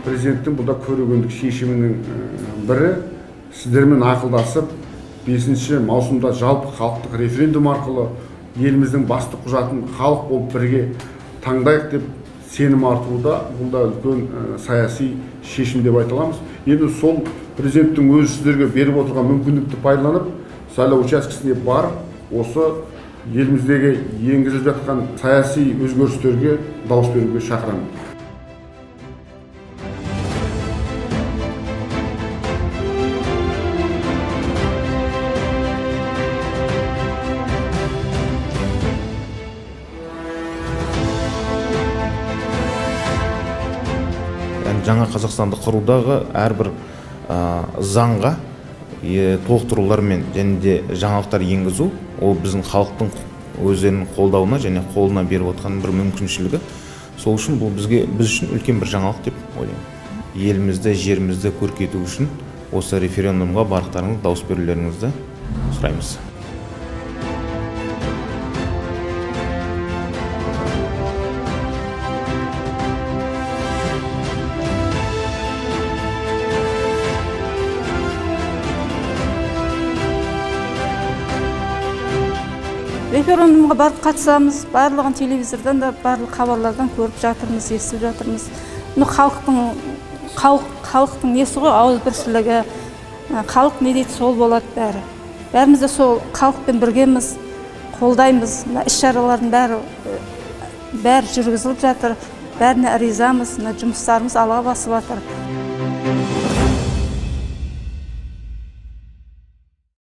президенттің бұл да көрегендік шешімінің бірі. Сіздермен ақылдасып, 5 маусымда жалпы халықтық референдум арқылы еліміздің басты құжатын халық болып бірге таңдайық деп сенім артуда. Бұл да үлкен саяси шешім деп айта аламыз. Енді сол президенттің өзі сіздерге беріп отырған мүмкіндікті пайдаланып, сайлау учаскесіне барып, осы еліміздегі енгізіліп жатқан саяси өзгерістерге дауыс беруге шақырамын. Жаңа Қазақстанды құрудағы әрбір заңға толықтырулар мен және де жаңалықтар енгізу, ол біздің халықтың өздерінің қолдауына және қолына беріп отқан бір мүмкіншілігі. Сол үшін бұл біз үшін үлкен бір жаңалық деп ойлаймын. Елімізді, жерімізді көркейту үшін осы референдумға барлықтарыңыз дауыс берулеріңізді сұраймыз. Референдумға барып қатысамыз, барлығын телевизордан да, барлық хабарлардан көріп жатырмыз, естіп жатырмыз. Халықтың несі ғой, ауыз біршілігі, халық не дейді, сол болады бәрі. Бәріміз де сол халықпен біргеміз, қолдаймыз. Іс-шаралардың бәрі жүргізіліп жатыр, бәріне ризамыз, жұмыстарымыз алға басып жатыр.